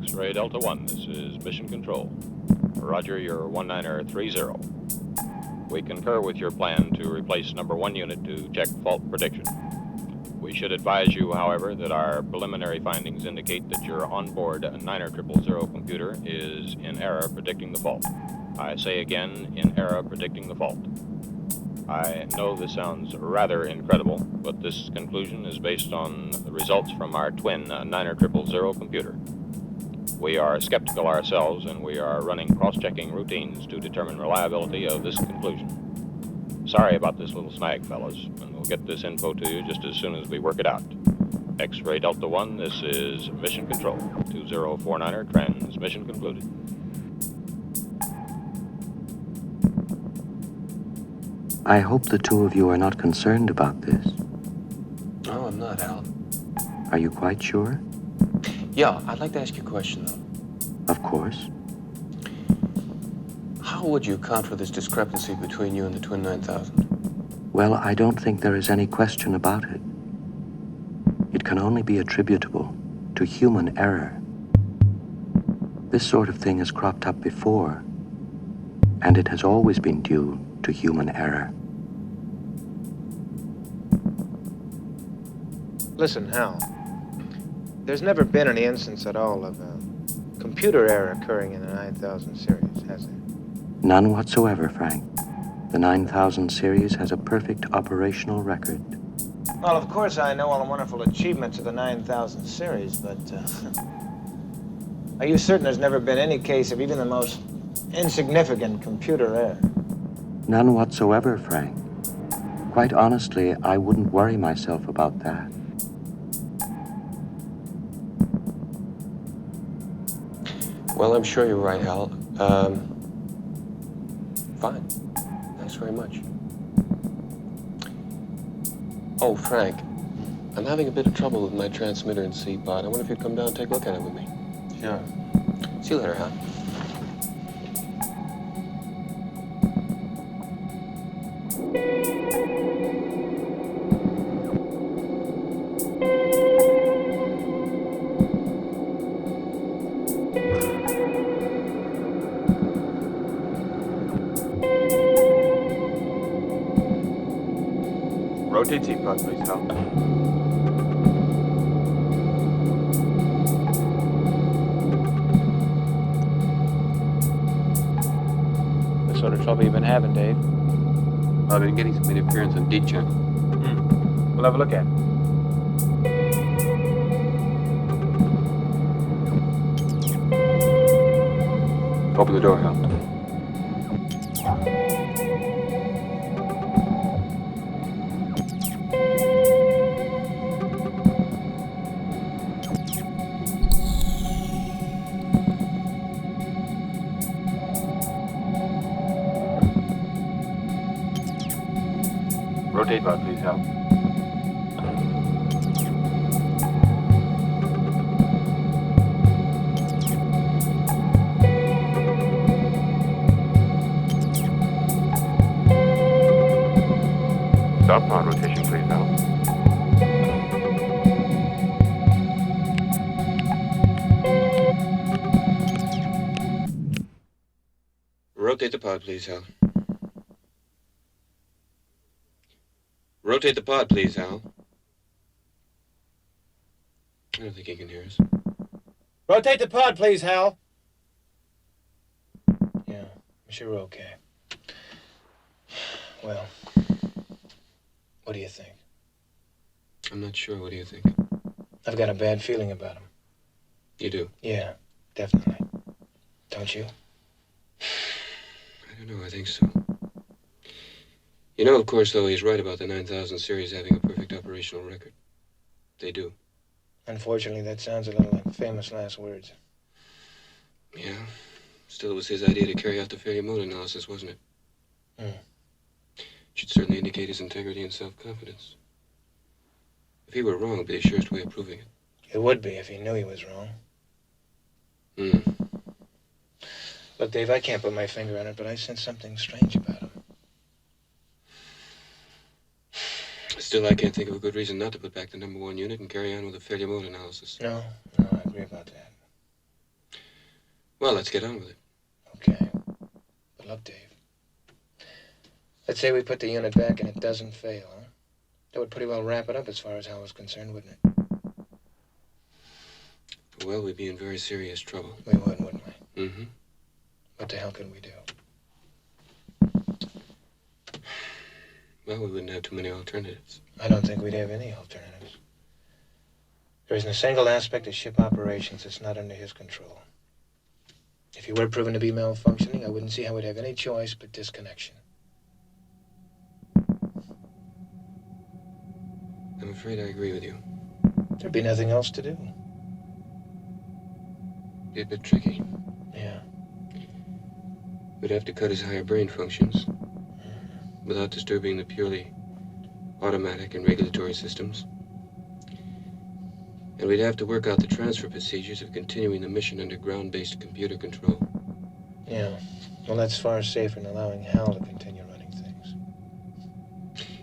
X-ray Delta 1, this is Mission Control. Roger, you're 1930. We concur with your plan to replace number 1 unit to check fault prediction. We should advise you, however, that our preliminary findings indicate that your onboard 90000 computer is in error predicting the fault. I say again, in error predicting the fault. I know this sounds rather incredible, but this conclusion is based on the results from our twin 90000 computer. We are skeptical ourselves, and we are running cross-checking routines to determine reliability of this conclusion. Sorry about this little snag, fellas, and we'll get this info to you just as soon as we work it out. X-ray Delta 1, this is Mission Control. 2049er, transmission concluded. I hope the two of you are not concerned about this. No, I'm not, Al. Are you quite sure? Yeah, I'd like to ask you a question, though. Of course. How would you account for this discrepancy between you and the Twin 9000? Well, I don't think there is any question about it. It can only be attributable to human error. This sort of thing has cropped up before, and it has always been due to human error. Listen, Hal. There's never been any instance at all of computer error occurring in the 9000 series, has there? None whatsoever, Frank. The 9000 series has a perfect operational record. Well, of course I know all the wonderful achievements of the 9000 series, but are you certain there's never been any case of even the most insignificant computer error? None whatsoever, Frank. Quite honestly, I wouldn't worry myself about that. Well, I'm sure you're right, Hal. Fine. Thanks very much. Oh, Frank, I'm having a bit of trouble with my transmitter and C-pod. I wonder if you'd come down and take a look at it with me. Sure. See you later, Hal. Rotate T-pod, please, Hal. What sort of trouble you been having, Dave? I've been getting some interference on D-check. We'll have a look at it. Open the door, Hal. Rotate pod, please, Hal. Stop pod rotation, please, Hal. Rotate the pod, please, Hal. Rotate the pod, please, Hal. I don't think he can hear us. Rotate the pod, please, Hal. Yeah, I'm sure we're okay. Well, what do you think? I'm not sure. What do you think? I've got a bad feeling about him. You do? Yeah, definitely. Don't you? I don't know. I think so. You know, of course, though, he's right about the 9000 series having a perfect operational record. They do. Unfortunately, that sounds a little like famous last words. Yeah. Still, it was his idea to carry out the failure mode analysis, wasn't it? It should certainly indicate his integrity and self-confidence. If he were wrong, it'd be the surest way of proving it. It would be if he knew he was wrong. Look, Dave, I can't put my finger on it, but I sense something strange about him. Still, I can't think of a good reason not to put back the number 1 unit and carry on with the failure mode analysis. No, I agree about that. Well, let's get on with it. Okay. But look, Dave. Let's say we put the unit back and it doesn't fail, huh? That would pretty well wrap it up as far as Hal was concerned, wouldn't it? Well, we'd be in very serious trouble. We would, wouldn't we? Mm-hmm. What the hell could we do? Well, we wouldn't have too many alternatives. I don't think we'd have any alternatives. There isn't a single aspect of ship operations that's not under his control. If he were proven to be malfunctioning, I wouldn't see how we'd have any choice but disconnection. I'm afraid I agree with you. There'd be nothing else to do. Be a bit tricky. Yeah. We'd have to cut his higher brain functions without disturbing the purely automatic and regulatory systems. And we'd have to work out the transfer procedures of continuing the mission under ground-based computer control. Yeah. Well, that's far safer than allowing Hal to continue running things.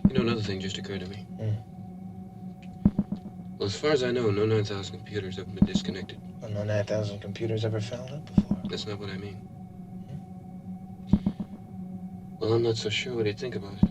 You know, another thing just occurred to me. Hmm. Well, as far as I know, no 9,000 computers have been disconnected. Well, no 9,000 computers ever fouled up before. That's not what I mean. Well, I'm not so sure what he'd think about it.